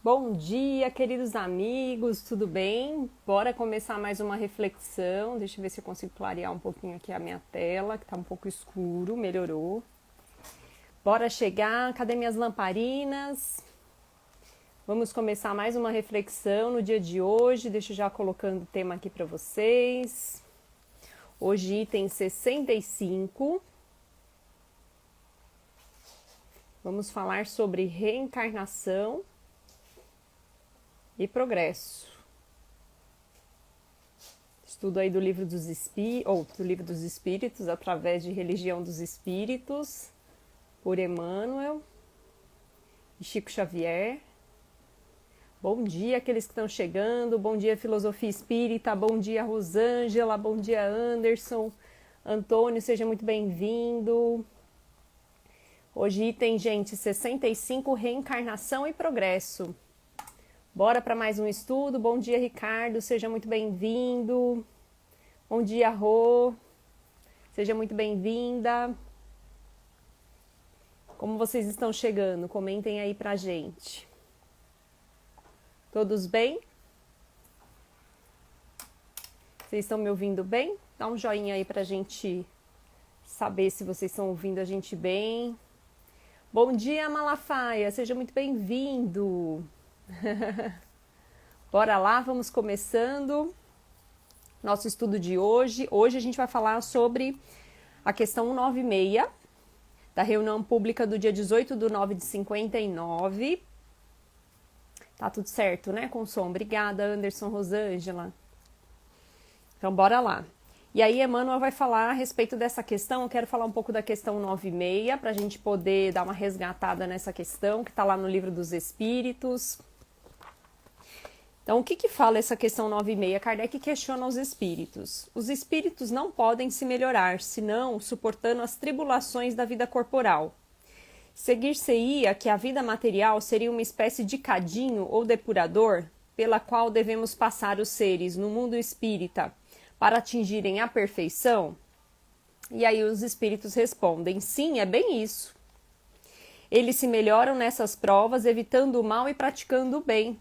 Bom dia, queridos amigos, tudo bem? Bora começar mais uma reflexão. Deixa eu ver se eu consigo clarear um pouquinho aqui a minha tela, que tá um pouco escuro, melhorou. Bora chegar, cadê minhas lamparinas? Vamos começar mais uma reflexão no dia de hoje. Deixa eu já colocando o tema aqui para vocês. Hoje, item 65. Vamos falar sobre reencarnação e progresso. Estudo aí do livro dos Espíritos, através de Religião dos Espíritos, por Emmanuel e Chico Xavier. Bom dia aqueles que estão chegando, bom dia Filosofia Espírita, bom dia Rosângela, bom dia Anderson, Antônio, seja muito bem-vindo. Hoje item, gente, 65, reencarnação e progresso. Bora para mais um estudo. Bom dia, Ricardo. Seja muito bem-vindo. Bom dia, Rô. Seja muito bem-vinda. Como vocês estão chegando? Comentem aí pra gente. Todos bem? Vocês estão me ouvindo bem? Dá um joinha aí pra gente saber se vocês estão ouvindo a gente bem. Bom dia, Malafaia. Seja muito bem-vindo. Bora lá, vamos começando nosso estudo de hoje. Hoje a gente vai falar sobre a questão 196 da reunião pública do dia 18/9 de 59. Tá tudo certo, né, com som? Obrigada, Anderson, Rosângela. Então, bora lá. E aí, Emmanuel vai falar a respeito dessa questão. Eu quero falar um pouco da questão 96, para a gente poder dar uma resgatada nessa questão, que está lá no Livro dos Espíritos. Então, o que fala essa questão 96? Kardec questiona os espíritos. Os espíritos não podem se melhorar, senão suportando as tribulações da vida corporal. Seguir-se-ia que a vida material seria uma espécie de cadinho ou depurador, pela qual devemos passar os seres no mundo espírita para atingirem a perfeição? E aí os espíritos respondem, sim, é bem isso. Eles se melhoram nessas provas, evitando o mal e praticando o bem.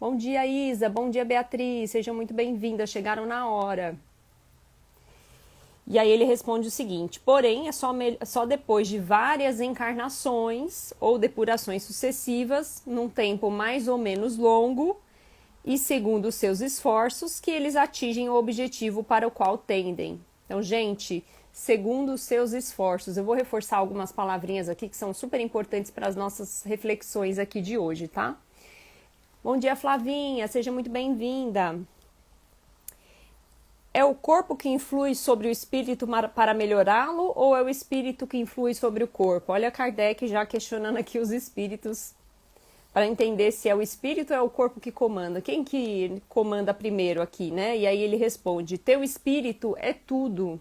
Bom dia, Isa. Bom dia, Beatriz. Sejam muito bem-vindas. Chegaram na hora. E aí ele responde o seguinte, porém, é só depois de várias encarnações ou depurações sucessivas, num tempo mais ou menos longo, e segundo os seus esforços, que eles atingem o objetivo para o qual tendem. Então, gente, segundo os seus esforços. Eu vou reforçar algumas palavrinhas aqui que são super importantes para as nossas reflexões aqui de hoje, tá? Bom dia, Flavinha, seja muito bem-vinda. É o corpo que influi sobre o espírito para melhorá-lo ou é o espírito que influi sobre o corpo? Olha Kardec já questionando aqui os espíritos para entender se é o espírito ou é o corpo que comanda. Quem que comanda primeiro aqui, né? E aí ele responde, teu espírito é tudo.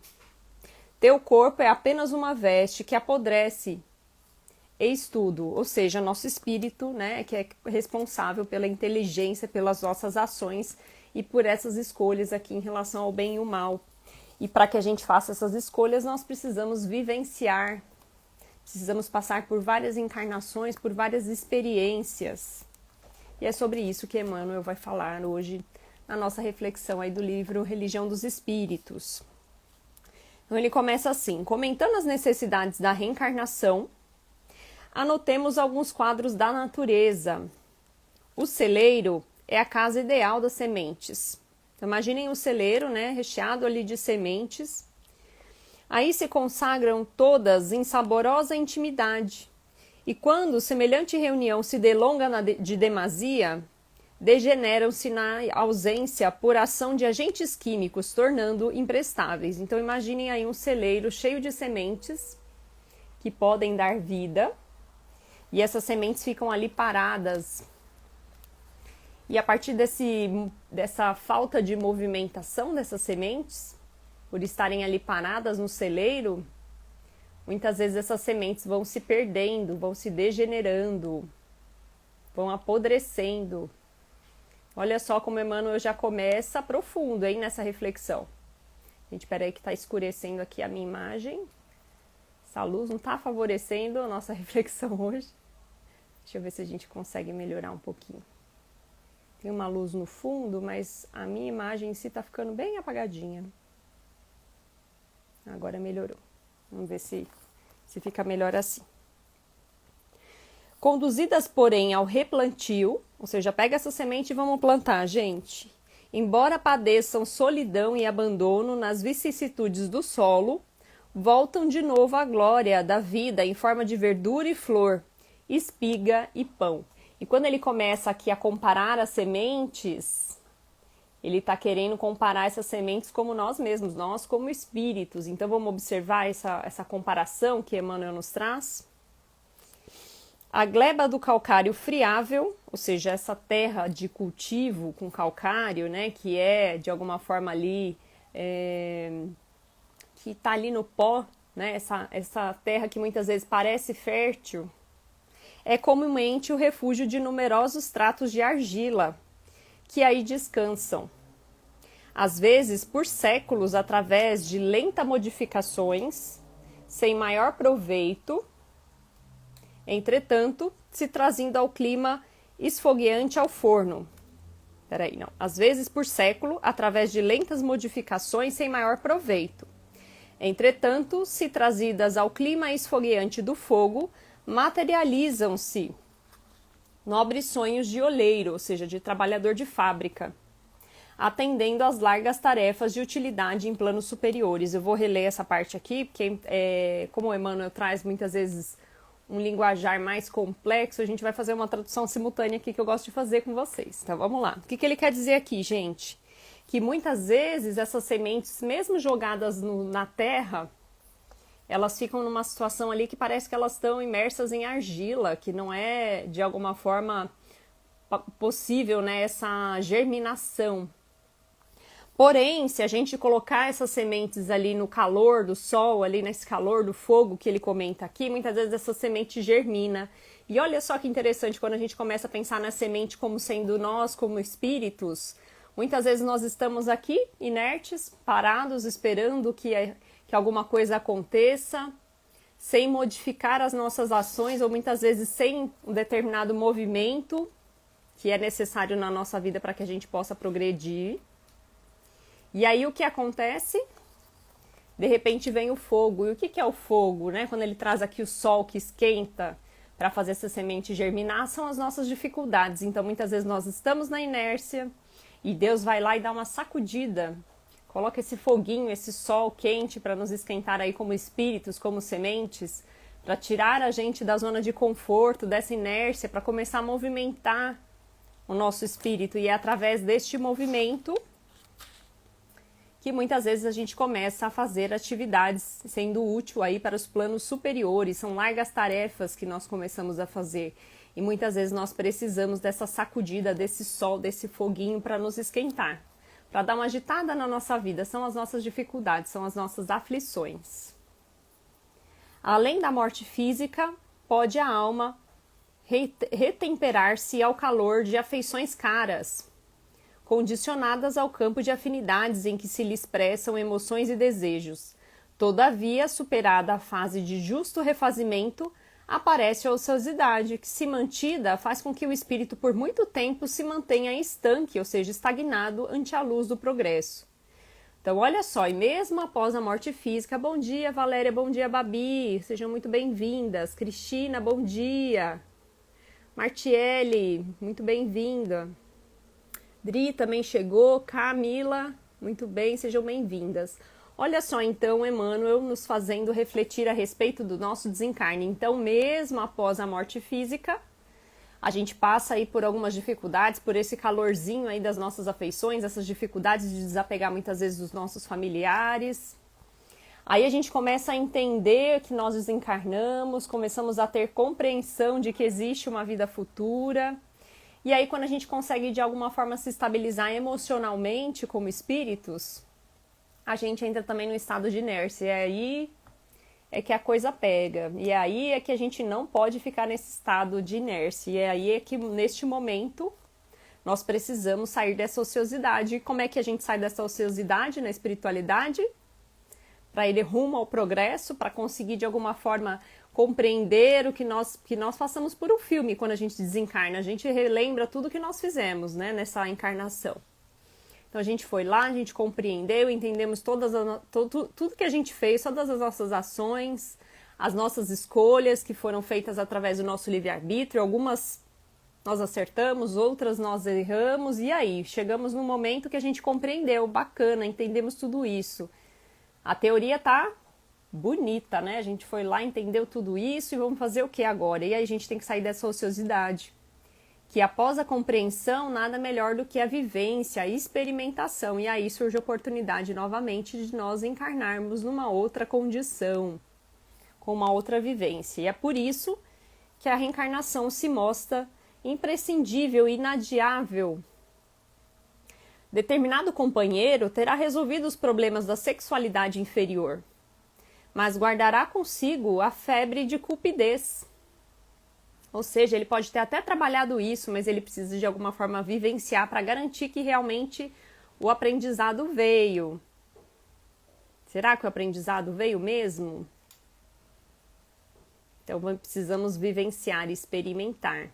Teu corpo é apenas uma veste que apodrece. Eis tudo, ou seja, nosso espírito, né, que é responsável pela inteligência, pelas nossas ações e por essas escolhas aqui em relação ao bem e o mal. E para que a gente faça essas escolhas, nós precisamos vivenciar, precisamos passar por várias encarnações, por várias experiências. E é sobre isso que Emmanuel vai falar hoje na nossa reflexão aí do livro Religião dos Espíritos. Então ele começa assim, comentando as necessidades da reencarnação, anotemos alguns quadros da natureza. O celeiro é a casa ideal das sementes. Então, imaginem o celeiro, né, recheado ali de sementes. Aí se consagram todas em saborosa intimidade. E quando semelhante reunião se delonga de demasia, degeneram-se na ausência por ação de agentes químicos, tornando imprestáveis. Então, imaginem aí um celeiro cheio de sementes que podem dar vida. E essas sementes ficam ali paradas. E a partir dessa falta de movimentação dessas sementes, por estarem ali paradas no celeiro, muitas vezes essas sementes vão se perdendo, vão se degenerando, vão apodrecendo. Olha só como Emmanuel já começa profundo, hein, nessa reflexão. Gente, peraí que está escurecendo aqui a minha imagem. Essa luz não está favorecendo a nossa reflexão hoje. Deixa eu ver se a gente consegue melhorar um pouquinho. Tem uma luz no fundo, mas a minha imagem em si tá ficando bem apagadinha. Agora melhorou. Vamos ver se fica melhor assim. Conduzidas, porém, ao replantio, ou seja, pega essa semente e vamos plantar, gente. Embora padeçam solidão e abandono nas vicissitudes do solo, voltam de novo à glória da vida em forma de verdura e flor, espiga e pão. E quando ele começa aqui a comparar as sementes, ele está querendo comparar essas sementes como nós mesmos, nós como espíritos. Então vamos observar essa comparação que Emmanuel nos traz. A gleba do calcário friável, ou seja, essa terra de cultivo com calcário, né, que é de alguma forma ali, que está ali no pó, né, essa terra que muitas vezes parece fértil, é comumente o refúgio de numerosos tratos de argila, que aí descansam. Às vezes, por séculos, através de lentas modificações, sem maior proveito, entretanto, se trazendo ao clima esfogueante ao forno. Às vezes, por século, através de lentas modificações, sem maior proveito. Entretanto, se trazidas ao clima esfogueante do fogo, materializam-se nobres sonhos de oleiro, ou seja, de trabalhador de fábrica, atendendo às largas tarefas de utilidade em planos superiores. Eu vou reler essa parte aqui, porque como o Emmanuel traz muitas vezes um linguajar mais complexo, a gente vai fazer uma tradução simultânea aqui que eu gosto de fazer com vocês. Então vamos lá. O que ele quer dizer aqui, gente? Que muitas vezes essas sementes, mesmo jogadas na terra, elas ficam numa situação ali que parece que elas estão imersas em argila, que não é de alguma forma possível, né, essa germinação. Porém, se a gente colocar essas sementes ali no calor do sol, ali nesse calor do fogo que ele comenta aqui, muitas vezes essa semente germina. E olha só que interessante, quando a gente começa a pensar na semente como sendo nós, como espíritos, muitas vezes nós estamos aqui, inertes, parados, esperando que alguma coisa aconteça, sem modificar as nossas ações, ou muitas vezes sem um determinado movimento que é necessário na nossa vida para que a gente possa progredir. E aí o que acontece? De repente vem o fogo. E o que é o fogo, né? Quando ele traz aqui o sol que esquenta para fazer essa semente germinar, são as nossas dificuldades. Então muitas vezes nós estamos na inércia e Deus vai lá e dá uma sacudida. Coloca esse foguinho, esse sol quente para nos esquentar aí como espíritos, como sementes, para tirar a gente da zona de conforto, dessa inércia, para começar a movimentar o nosso espírito. E é através deste movimento que muitas vezes a gente começa a fazer atividades sendo útil aí para os planos superiores. São largas tarefas que nós começamos a fazer. E muitas vezes nós precisamos dessa sacudida, desse sol, desse foguinho para nos esquentar, para dar uma agitada na nossa vida. São as nossas dificuldades, são as nossas aflições. Além da morte física, pode a alma retemperar-se ao calor de afeições caras, condicionadas ao campo de afinidades em que se lhe expressam emoções e desejos. Todavia, superada a fase de justo refazimento, aparece a ociosidade, que, se mantida, faz com que o espírito por muito tempo se mantenha estanque, ou seja, estagnado ante a luz do progresso. Então, olha só, e mesmo após a morte física, bom dia, Valéria, bom dia, Babi, sejam muito bem-vindas. Cristina, bom dia. Martiele, muito bem-vinda. Dri também chegou, Camila, muito bem, sejam bem-vindas. Olha só, então, Emmanuel nos fazendo refletir a respeito do nosso desencarne. Então, mesmo após a morte física, a gente passa aí por algumas dificuldades, por esse calorzinho aí das nossas afeições, essas dificuldades de desapegar muitas vezes dos nossos familiares. Aí a gente começa a entender que nós desencarnamos, começamos a ter compreensão de que existe uma vida futura. E aí, quando a gente consegue, de alguma forma, se estabilizar emocionalmente como espíritos, a gente entra também no estado de inércia. E aí é que a coisa pega. E aí é que a gente não pode ficar nesse estado de inércia. E aí é que, neste momento, nós precisamos sair dessa ociosidade. E como é que a gente sai dessa ociosidade na espiritualidade? Para ir rumo ao progresso, para conseguir, de alguma forma, compreender o que nós passamos por um filme quando a gente desencarna. A gente relembra tudo que nós fizemos, né, nessa encarnação. Então a gente foi lá, a gente compreendeu, entendemos tudo que a gente fez, todas as nossas ações, as nossas escolhas que foram feitas através do nosso livre-arbítrio. Algumas nós acertamos, outras nós erramos, e aí chegamos num momento que a gente compreendeu, bacana, entendemos tudo isso. A teoria tá bonita, né? A gente foi lá, entendeu tudo isso e vamos fazer o que agora? E aí a gente tem que sair dessa ociosidade. Que após a compreensão, nada melhor do que a vivência, a experimentação. E aí surge a oportunidade novamente de nós encarnarmos numa outra condição, com uma outra vivência. E é por isso que a reencarnação se mostra imprescindível e inadiável. Determinado companheiro terá resolvido os problemas da sexualidade inferior, mas guardará consigo a febre de cupidez. Ou seja, ele pode ter até trabalhado isso, mas ele precisa de alguma forma vivenciar para garantir que realmente o aprendizado veio. Será que o aprendizado veio mesmo? Então precisamos vivenciar e experimentar.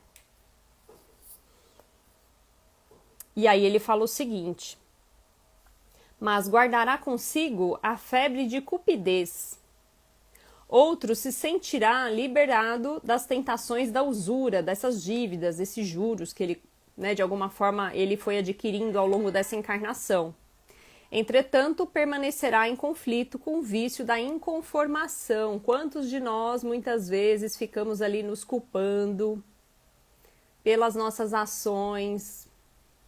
E aí ele fala o seguinte: mas guardará consigo a febre de cupidez. Outro se sentirá liberado das tentações da usura, dessas dívidas, desses juros que ele, né, de alguma forma, ele foi adquirindo ao longo dessa encarnação. Entretanto, permanecerá em conflito com o vício da inconformação. Quantos de nós, muitas vezes, ficamos ali nos culpando pelas nossas ações,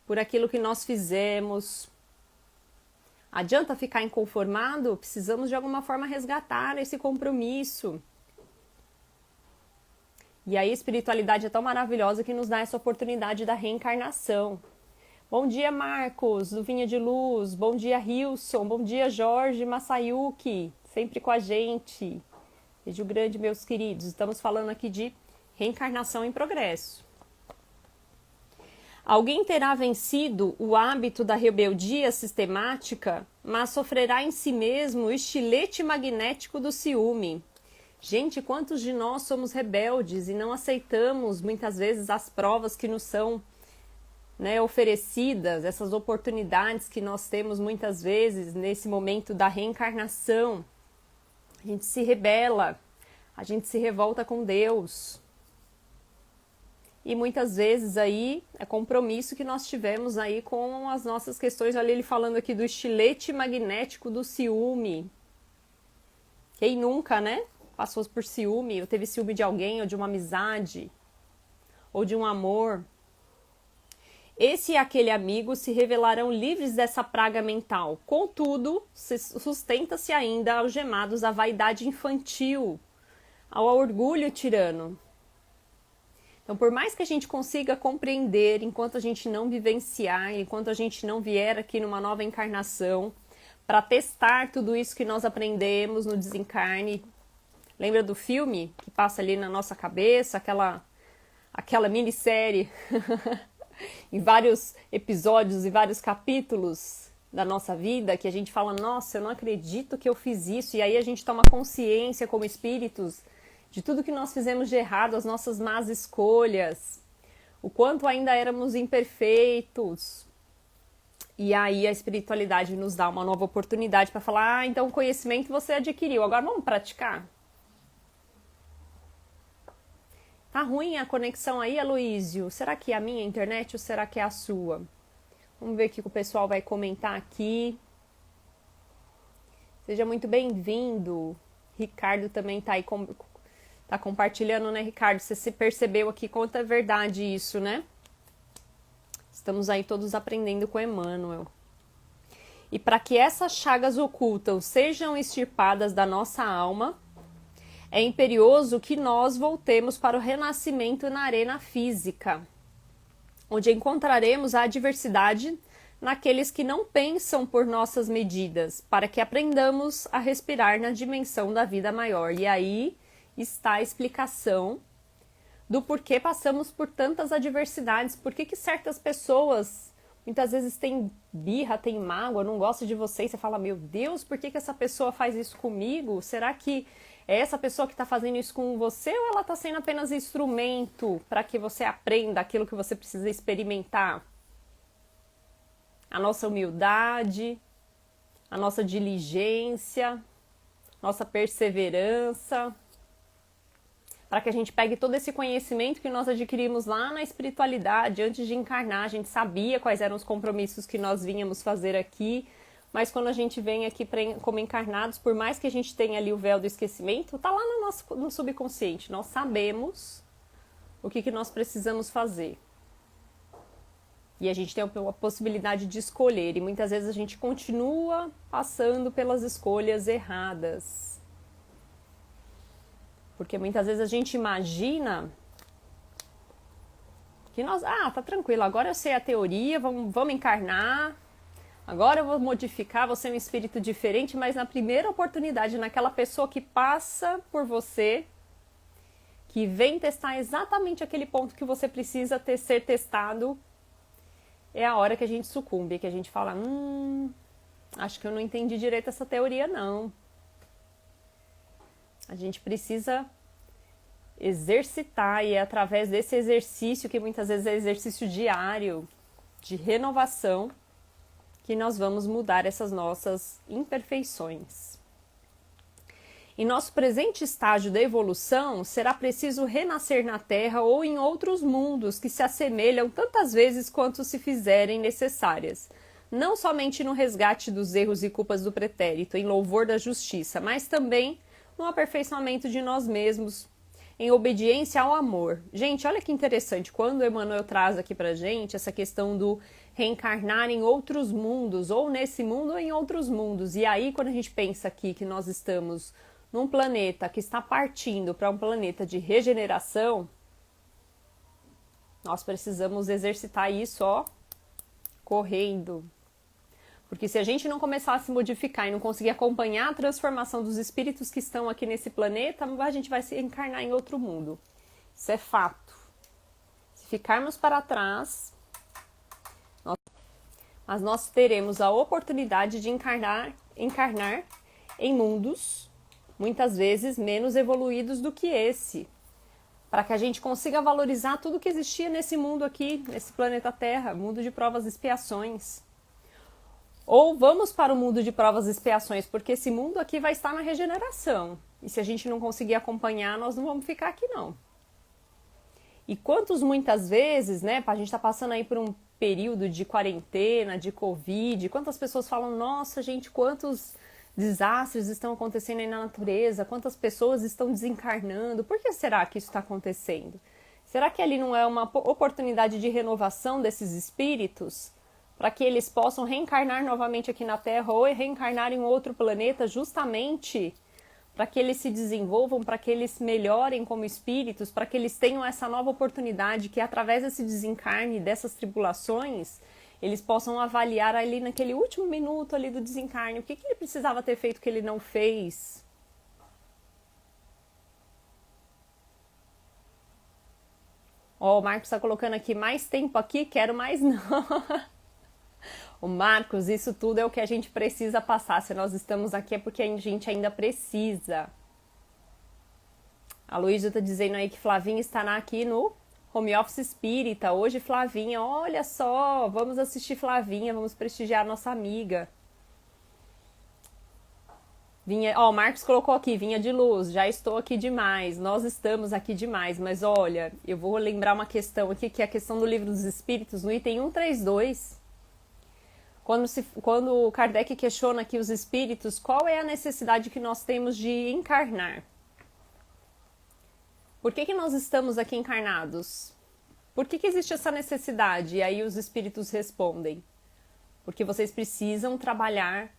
por aquilo que nós fizemos? Adianta ficar inconformado? Precisamos de alguma forma resgatar esse compromisso. E aí a espiritualidade é tão maravilhosa que nos dá essa oportunidade da reencarnação. Bom dia, Marcos, do Vinha de Luz. Bom dia, Hilson. Bom dia, Jorge Masayuki, sempre com a gente. Beijo grande, meus queridos. Estamos falando aqui de reencarnação em progresso. Alguém terá vencido o hábito da rebeldia sistemática, mas sofrerá em si mesmo o estilete magnético do ciúme. Gente, quantos de nós somos rebeldes e não aceitamos muitas vezes as provas que nos são, né, oferecidas, essas oportunidades que nós temos muitas vezes nesse momento da reencarnação. A gente se rebela, a gente se revolta com Deus. E muitas vezes aí é compromisso que nós tivemos aí com as nossas questões. Olha ele falando aqui do estilete magnético do ciúme. Quem nunca, né? Passou por ciúme, ou teve ciúme de alguém, ou de uma amizade, ou de um amor. Esse e aquele amigo se revelarão livres dessa praga mental. Contudo, sustenta-se ainda algemados à vaidade infantil, ao orgulho tirano. Então, por mais que a gente consiga compreender, enquanto a gente não vivenciar, enquanto a gente não vier aqui numa nova encarnação, para testar tudo isso que nós aprendemos no desencarne. Lembra do filme que passa ali na nossa cabeça, aquela minissérie em vários episódios e vários capítulos da nossa vida, que a gente fala, nossa, eu não acredito que eu fiz isso, e aí a gente toma consciência como espíritos de tudo que nós fizemos de errado, as nossas más escolhas, o quanto ainda éramos imperfeitos. E aí a espiritualidade nos dá uma nova oportunidade para falar, então o conhecimento você adquiriu, agora vamos praticar? Tá ruim a conexão aí, Aloísio? Será que é a minha internet ou será que é a sua? Vamos ver o que o pessoal vai comentar aqui. Seja muito bem-vindo. Ricardo também tá aí tá compartilhando, né, Ricardo? Você se percebeu aqui quanto é verdade isso, né? Estamos aí todos aprendendo com Emmanuel. E para que essas chagas ocultas sejam extirpadas da nossa alma, é imperioso que nós voltemos para o renascimento na arena física, onde encontraremos a adversidade naqueles que não pensam por nossas medidas, para que aprendamos a respirar na dimensão da vida maior. E aí está a explicação do porquê passamos por tantas adversidades, por que certas pessoas muitas vezes têm birra, têm mágoa, não gostam de você, e você fala, meu Deus, por que essa pessoa faz isso comigo? Será que É essa pessoa que está fazendo isso com você ou ela está sendo apenas instrumento para que você aprenda aquilo que você precisa experimentar? A nossa humildade, a nossa diligência, nossa perseverança, para que a gente pegue todo esse conhecimento que nós adquirimos lá na espiritualidade, antes de encarnar. A gente sabia quais eram os compromissos que nós vínhamos fazer aqui, mas quando a gente vem aqui como encarnados, por mais que a gente tenha ali o véu do esquecimento, tá lá no subconsciente. Nós sabemos o que nós precisamos fazer. E a gente tem a possibilidade de escolher, e muitas vezes a gente continua passando pelas escolhas erradas. Porque muitas vezes a gente imagina que nós, tá tranquilo, agora eu sei a teoria, vamos encarnar, agora eu vou modificar, vou ser um espírito diferente, mas na primeira oportunidade, naquela pessoa que passa por você, que vem testar exatamente aquele ponto que você precisa ser testado, é a hora que a gente sucumbe, que a gente fala, acho que eu não entendi direito essa teoria, não. A gente precisa exercitar, e é através desse exercício, que muitas vezes é exercício diário, de renovação, que nós vamos mudar essas nossas imperfeições. Em nosso presente estágio da evolução, será preciso renascer na Terra ou em outros mundos que se assemelham tantas vezes quanto se fizerem necessárias, não somente no resgate dos erros e culpas do pretérito, em louvor da justiça, mas também no aperfeiçoamento de nós mesmos, em obediência ao amor. Gente, olha que interessante, quando o Emmanuel traz aqui pra gente essa questão do reencarnar em outros mundos, ou nesse mundo ou em outros mundos. E aí, quando a gente pensa aqui que nós estamos num planeta que está partindo para um planeta de regeneração, nós precisamos exercitar isso, correndo. Porque se a gente não começar a se modificar e não conseguir acompanhar a transformação dos espíritos que estão aqui nesse planeta, a gente vai se encarnar em outro mundo. Isso é fato. Se ficarmos para trás, mas nós teremos a oportunidade de encarnar em mundos, muitas vezes menos evoluídos do que esse, para que a gente consiga valorizar tudo que existia nesse mundo aqui, nesse planeta Terra, mundo de provas e expiações. Ou vamos para o mundo de provas e expiações, porque esse mundo aqui vai estar na regeneração. E se a gente não conseguir acompanhar, nós não vamos ficar aqui, não. E quantos, muitas vezes, né, a gente está passando aí por um período de quarentena, de Covid, quantas pessoas falam, nossa, gente, quantos desastres estão acontecendo aí na natureza, quantas pessoas estão desencarnando, por que será que isso está acontecendo? Será que ali não é uma oportunidade de renovação desses espíritos, para que eles possam reencarnar novamente aqui na Terra ou reencarnar em outro planeta, justamente para que eles se desenvolvam, para que eles melhorem como espíritos, para que eles tenham essa nova oportunidade, que através desse desencarne, dessas tribulações, eles possam avaliar ali naquele último minuto ali do desencarne, o que ele precisava ter feito que ele não fez. O Marcos está colocando aqui, mais tempo aqui, quero mais não. O Marcos, isso tudo é o que a gente precisa passar. Se nós estamos aqui é porque a gente ainda precisa. A Luísa está dizendo aí que Flavinha estará aqui no Home Office Espírita. Hoje, Flavinha, olha só, vamos assistir Flavinha, vamos prestigiar a nossa amiga. O Marcos colocou aqui, Vinha de Luz, já estou aqui demais, nós estamos aqui demais, mas olha, eu vou lembrar uma questão aqui, que é a questão do Livro dos Espíritos, no item 132, quando Kardec questiona aqui os espíritos, qual é a necessidade que nós temos de encarnar? Por que nós estamos aqui encarnados? Por que existe essa necessidade? E aí os espíritos respondem, porque vocês precisam trabalhar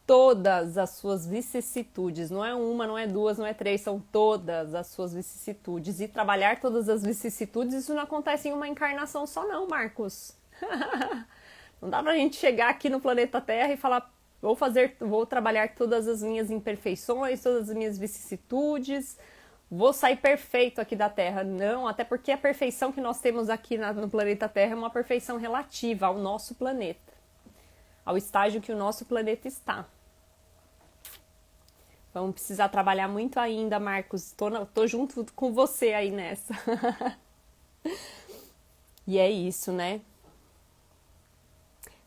todas as suas vicissitudes, não é uma, não é duas, não é três, são todas as suas vicissitudes. E trabalhar todas as vicissitudes, isso não acontece em uma encarnação só não, Marcos. Não dá pra gente chegar aqui no planeta Terra e falar, vou trabalhar todas as minhas imperfeições, todas as minhas vicissitudes, vou sair perfeito aqui da Terra. Não, até porque a perfeição que nós temos aqui no planeta Terra é uma perfeição relativa ao nosso planeta, ao estágio que o nosso planeta está. Vamos precisar trabalhar muito ainda, Marcos. Tô junto com você aí nessa. E é isso, né?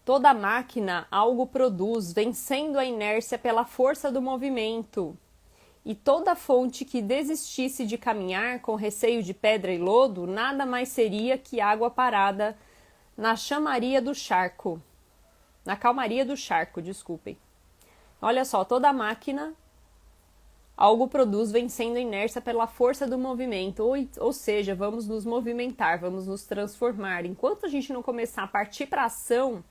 Toda máquina algo produz, vencendo a inércia pela força do movimento. E toda fonte que desistisse de caminhar com receio de pedra e lodo, nada mais seria que água parada na chamaria do charco. Na calmaria do charco, desculpem. Olha só, toda máquina algo produz vencendo a inércia pela força do movimento, ou seja, vamos nos movimentar, vamos nos transformar. Enquanto a gente não começar a partir para a ação,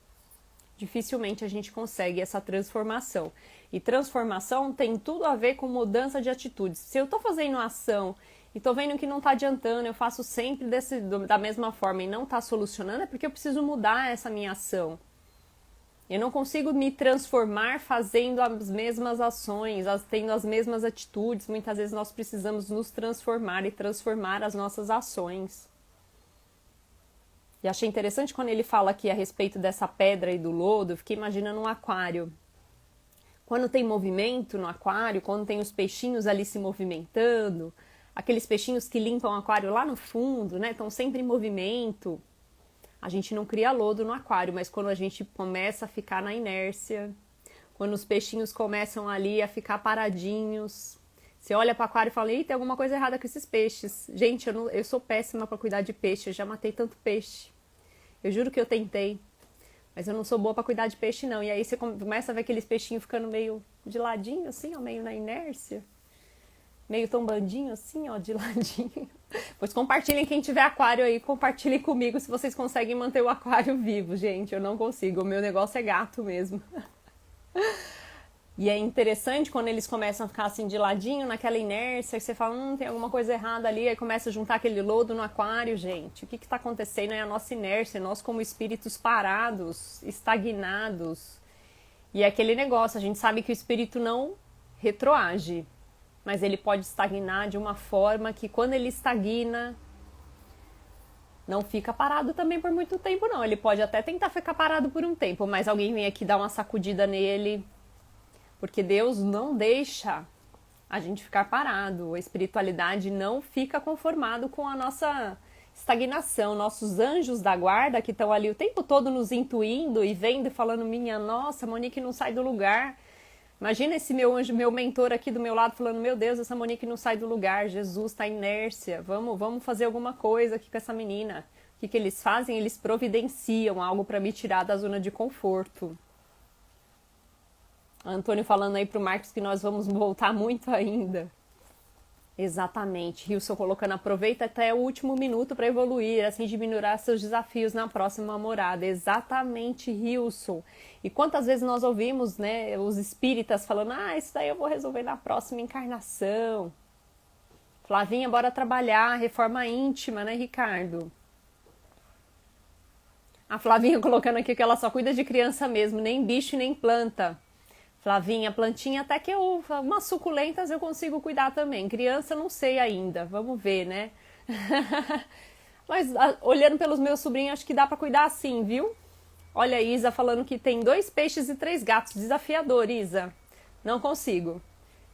dificilmente a gente consegue essa transformação. E transformação tem tudo a ver com mudança de atitudes. Se eu estou fazendo ação e estou vendo que não está adiantando, eu faço sempre da mesma forma e não está solucionando, é porque eu preciso mudar essa minha ação. Eu não consigo me transformar fazendo as mesmas ações, tendo as mesmas atitudes. Muitas vezes nós precisamos nos transformar e transformar as nossas ações. E achei interessante quando ele fala aqui a respeito dessa pedra e do lodo, eu fiquei imaginando um aquário. Quando tem movimento no aquário, quando tem os peixinhos ali se movimentando, aqueles peixinhos que limpam o aquário lá no fundo, né, estão sempre em movimento. A gente não cria lodo no aquário, mas quando a gente começa a ficar na inércia, quando os peixinhos começam ali a ficar paradinhos, você olha para o aquário e fala, tem alguma coisa errada com esses peixes. Gente, eu sou péssima para cuidar de peixe, eu já matei tanto peixe. Eu juro que eu tentei, mas eu não sou boa para cuidar de peixe não. E aí você começa a ver aqueles peixinhos ficando meio de ladinho assim, ó, meio na inércia. Meio tombandinho assim, ó, de ladinho. Pois compartilhem, quem tiver aquário aí, compartilhem comigo se vocês conseguem manter o aquário vivo, gente. Eu não consigo, o meu negócio é gato mesmo. E é interessante quando eles começam a ficar assim de ladinho, naquela inércia, que você fala, tem alguma coisa errada ali, aí começa a juntar aquele lodo no aquário, gente. O que está acontecendo? É a nossa inércia, nós como espíritos parados, estagnados. E é aquele negócio, a gente sabe que o espírito não retroage, mas ele pode estagnar de uma forma que quando ele estagna, não fica parado também por muito tempo não. Ele pode até tentar ficar parado por um tempo, mas alguém vem aqui dar uma sacudida nele, porque Deus não deixa a gente ficar parado. A espiritualidade não fica conformado com a nossa estagnação. Nossos anjos da guarda que estão ali o tempo todo nos intuindo e vendo e falando, minha nossa, Monique não sai do lugar. Imagina esse meu anjo, meu mentor aqui do meu lado falando, meu Deus, essa Monique não sai do lugar, Jesus está inércia, vamos fazer alguma coisa aqui com essa menina. O que eles fazem? Eles providenciam algo para me tirar da zona de conforto. Antônio falando aí pro Marcos que nós vamos voltar muito ainda. Exatamente, Hilson colocando, aproveita até o último minuto para evoluir, assim diminuirá seus desafios na próxima morada. Exatamente, Hilson. E quantas vezes nós ouvimos, né, os espíritas falando, isso daí eu vou resolver na próxima encarnação. Flavinha, bora trabalhar, reforma íntima, né, Ricardo? A Flavinha colocando aqui que ela só cuida de criança mesmo, nem bicho nem planta. Flavinha, plantinha até que umas suculentas eu consigo cuidar também. Criança não sei ainda, vamos ver, né? Mas olhando pelos meus sobrinhos, acho que dá pra cuidar sim, viu? Olha a Isa falando que tem 2 peixes e 3 gatos. Desafiador, Isa. Não consigo.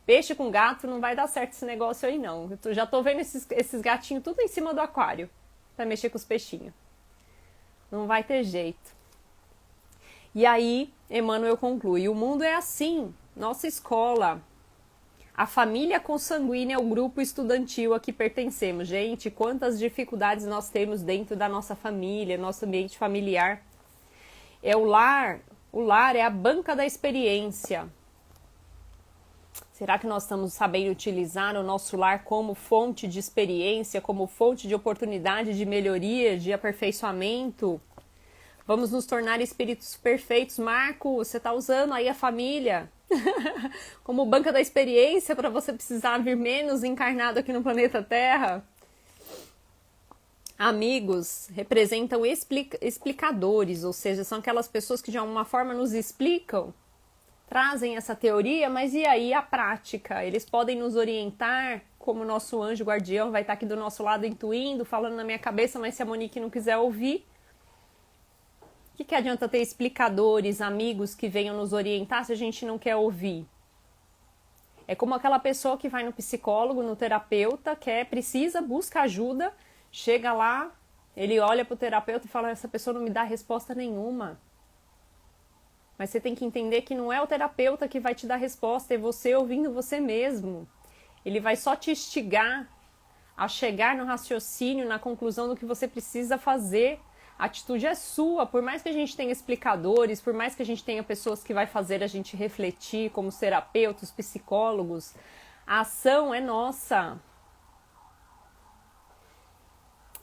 Peixe com gato não vai dar certo esse negócio aí não. Eu já tô vendo esses gatinhos tudo em cima do aquário pra mexer com os peixinhos. Não vai ter jeito. E aí, Emmanuel conclui, o mundo é assim, nossa escola, a família consanguínea é o grupo estudantil a que pertencemos. Gente, quantas dificuldades nós temos dentro da nossa família, nosso ambiente familiar. É o lar é a banca da experiência. Será que nós estamos sabendo utilizar o nosso lar como fonte de experiência, como fonte de oportunidade de melhoria, de aperfeiçoamento? Vamos nos tornar espíritos perfeitos. Marco, você está usando aí a família como banca da experiência para você precisar vir menos encarnado aqui no planeta Terra? Amigos representam explicadores, ou seja, são aquelas pessoas que de alguma forma nos explicam, trazem essa teoria, mas e aí a prática? Eles podem nos orientar, como o nosso anjo guardião vai estar aqui do nosso lado intuindo, falando na minha cabeça, mas se a Monique não quiser ouvir, o que adianta ter explicadores, amigos que venham nos orientar se a gente não quer ouvir? É como aquela pessoa que vai no psicólogo, no terapeuta, precisa, busca ajuda, chega lá, ele olha pro terapeuta e fala, essa pessoa não me dá resposta nenhuma. Mas você tem que entender que não é o terapeuta que vai te dar resposta, é você ouvindo você mesmo. Ele vai só te instigar a chegar no raciocínio, na conclusão do que você precisa fazer. A atitude é sua, por mais que a gente tenha explicadores, por mais que a gente tenha pessoas que vai fazer a gente refletir, como os terapeutas, psicólogos, a ação é nossa.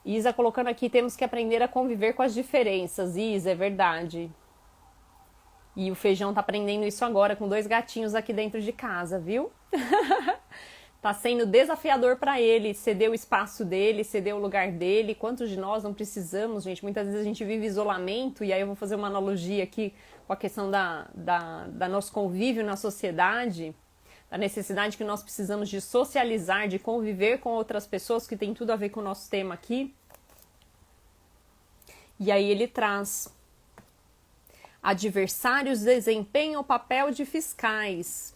Isa colocando aqui, temos que aprender a conviver com as diferenças. Isa, é verdade. E o Feijão tá aprendendo isso agora com 2 gatinhos aqui dentro de casa, viu? Tá sendo desafiador para ele ceder o espaço dele, ceder o lugar dele. Quantos de nós não precisamos, gente? Muitas vezes a gente vive isolamento, e aí eu vou fazer uma analogia aqui com a questão da nosso convívio na sociedade, da necessidade que nós precisamos de socializar, de conviver com outras pessoas, que tem tudo a ver com o nosso tema aqui. E aí ele traz: adversários desempenham o papel de fiscais.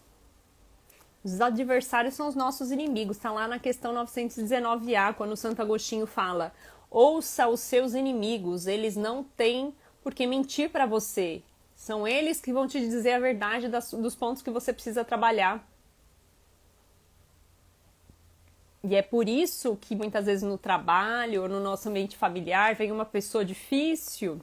Os adversários são os nossos inimigos. Está lá na questão 919A, quando o Santo Agostinho fala: ouça os seus inimigos, eles não têm por que mentir para você. São eles que vão te dizer a verdade dos pontos que você precisa trabalhar. E é por isso que muitas vezes no trabalho ou no nosso ambiente familiar vem uma pessoa difícil.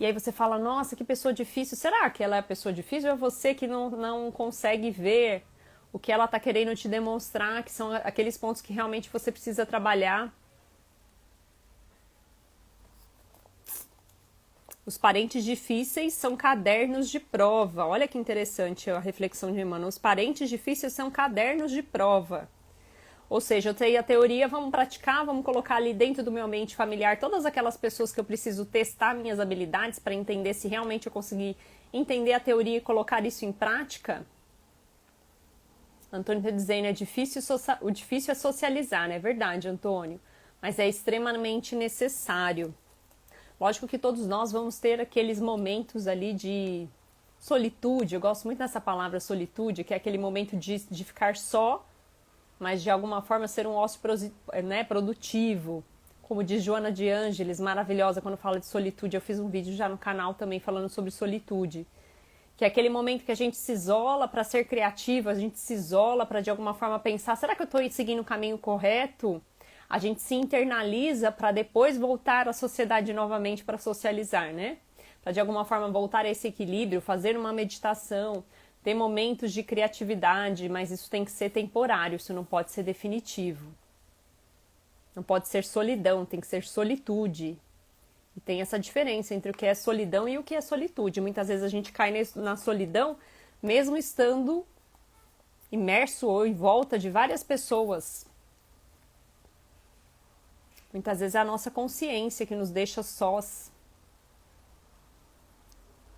E aí você fala, nossa, que pessoa difícil. Será que ela é a pessoa difícil ou é você que não consegue ver o que ela está querendo te demonstrar, que são aqueles pontos que realmente você precisa trabalhar? Os parentes difíceis são cadernos de prova. Olha que interessante a reflexão de Emmanuel. Os parentes difíceis são cadernos de prova. Ou seja, eu tenho a teoria, vamos praticar, vamos colocar ali dentro do meu ambiente familiar todas aquelas pessoas que eu preciso testar minhas habilidades para entender se realmente eu consegui entender a teoria e colocar isso em prática. Antônio está dizendo, o difícil é socializar, não é verdade, Antônio? Mas é extremamente necessário. Lógico que todos nós vamos ter aqueles momentos ali de solitude, eu gosto muito dessa palavra solitude, que é aquele momento de ficar só, mas de alguma forma ser um ócio produtivo. Como diz Joana de Ângeles, maravilhosa quando fala de solitude. Eu fiz um vídeo já no canal também falando sobre solitude. Que é aquele momento que a gente se isola para ser criativo, a gente se isola para de alguma forma pensar, será que eu estou seguindo o caminho correto? A gente se internaliza para depois voltar à sociedade novamente para socializar, né? Para de alguma forma voltar a esse equilíbrio, fazer uma meditação, ter momentos de criatividade, mas isso tem que ser temporário, isso não pode ser definitivo. Não pode ser solidão, tem que ser solitude. E tem essa diferença entre o que é solidão e o que é solitude. Muitas vezes a gente cai na solidão, mesmo estando imerso ou em volta de várias pessoas. Muitas vezes é a nossa consciência que nos deixa sós.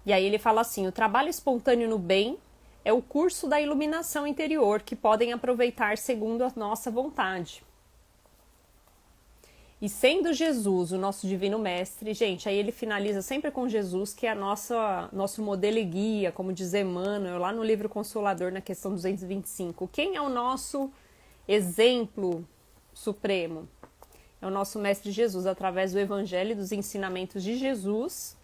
E aí ele fala assim, o trabalho espontâneo no bem é o curso da iluminação interior que podem aproveitar segundo a nossa vontade. E sendo Jesus o nosso divino mestre, gente, aí ele finaliza sempre com Jesus, que é nosso modelo e guia, como diz Emmanuel, lá no livro Consolador, na questão 225. Quem é o nosso exemplo supremo? É o nosso mestre Jesus, através do Evangelho e dos ensinamentos de Jesus,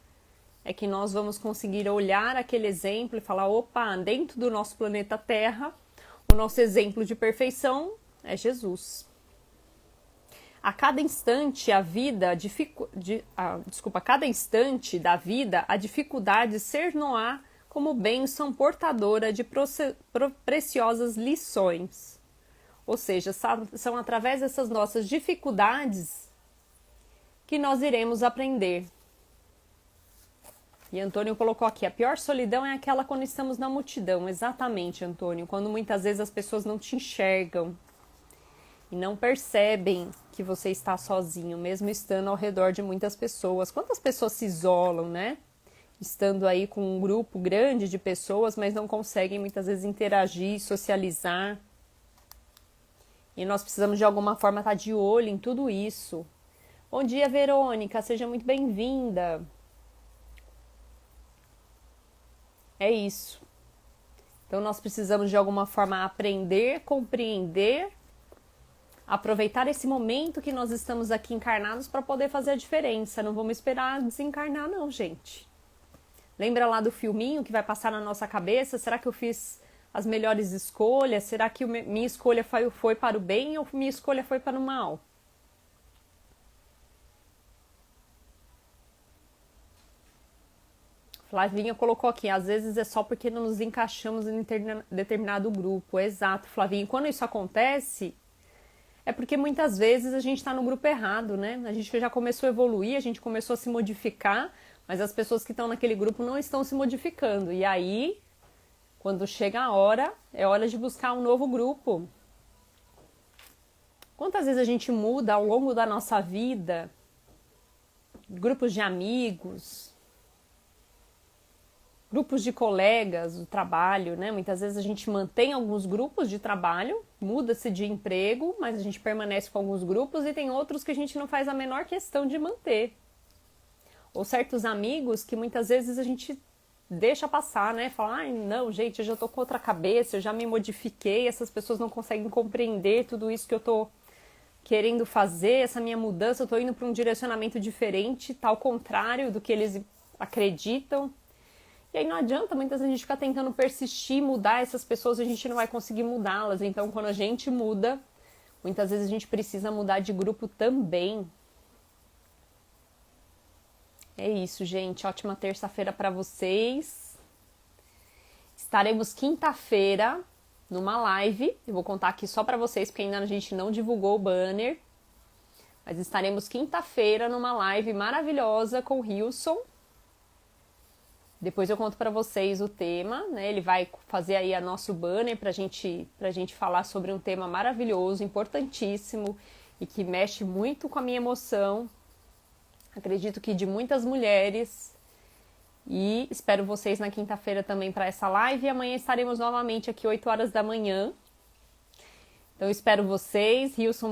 é que nós vamos conseguir olhar aquele exemplo e falar, opa, dentro do nosso planeta Terra, o nosso exemplo de perfeição é Jesus. A cada instante cada instante da vida, a dificuldade ser-no-á como bênção portadora de preciosas lições. Ou seja, são através dessas nossas dificuldades que nós iremos aprender. E Antônio colocou aqui, a pior solidão é aquela quando estamos na multidão. Exatamente, Antônio, quando muitas vezes as pessoas não te enxergam e não percebem que você está sozinho, mesmo estando ao redor de muitas pessoas. Quantas pessoas se isolam, né? Estando aí com um grupo grande de pessoas, mas não conseguem muitas vezes interagir, socializar. E nós precisamos de alguma forma estar de olho em tudo isso. Bom dia, Verônica, seja muito bem-vinda. É isso. Então nós precisamos de alguma forma aprender, compreender, aproveitar esse momento que nós estamos aqui encarnados para poder fazer a diferença. Não vamos esperar desencarnar não, gente. Lembra lá do filminho que vai passar na nossa cabeça? Será que eu fiz as melhores escolhas? Será que minha escolha foi para o bem ou minha escolha foi para o mal? Flavinha colocou aqui, às vezes é só porque não nos encaixamos em determinado grupo. Exato, Flavinha. E quando isso acontece, é porque muitas vezes a gente está no grupo errado, né? A gente já começou a evoluir, a gente começou a se modificar, mas as pessoas que estão naquele grupo não estão se modificando. E aí, quando chega a hora, é hora de buscar um novo grupo. Quantas vezes a gente muda ao longo da nossa vida? Grupos de amigos, grupos de colegas do trabalho, né? Muitas vezes a gente mantém alguns grupos de trabalho, muda-se de emprego, mas a gente permanece com alguns grupos e tem outros que a gente não faz a menor questão de manter. Ou certos amigos que muitas vezes a gente deixa passar, né? Fala, ai, não, gente, eu já tô com outra cabeça, eu já me modifiquei, essas pessoas não conseguem compreender tudo isso que eu tô querendo fazer, essa minha mudança, eu tô indo para um direcionamento diferente, tá ao contrário do que eles acreditam. E aí não adianta muitas vezes a gente ficar tentando persistir, mudar essas pessoas, a gente não vai conseguir mudá-las. Então, quando a gente muda, muitas vezes a gente precisa mudar de grupo também. É isso, gente. Ótima terça-feira para vocês. Estaremos quinta-feira numa live. Eu vou contar aqui só para vocês, porque ainda a gente não divulgou o banner. Mas estaremos quinta-feira numa live maravilhosa com o Hilson. Depois eu conto para vocês o tema, né? Ele vai fazer aí a nosso banner pra gente falar sobre um tema maravilhoso, importantíssimo e que mexe muito com a minha emoção. Acredito que de muitas mulheres. E espero vocês na quinta-feira também para essa live. E amanhã estaremos novamente aqui 8 horas da manhã. Então espero vocês. Hilson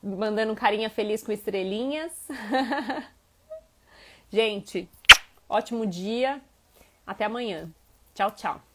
mandando carinha feliz com estrelinhas. Gente, ótimo dia. Até amanhã. Tchau, tchau.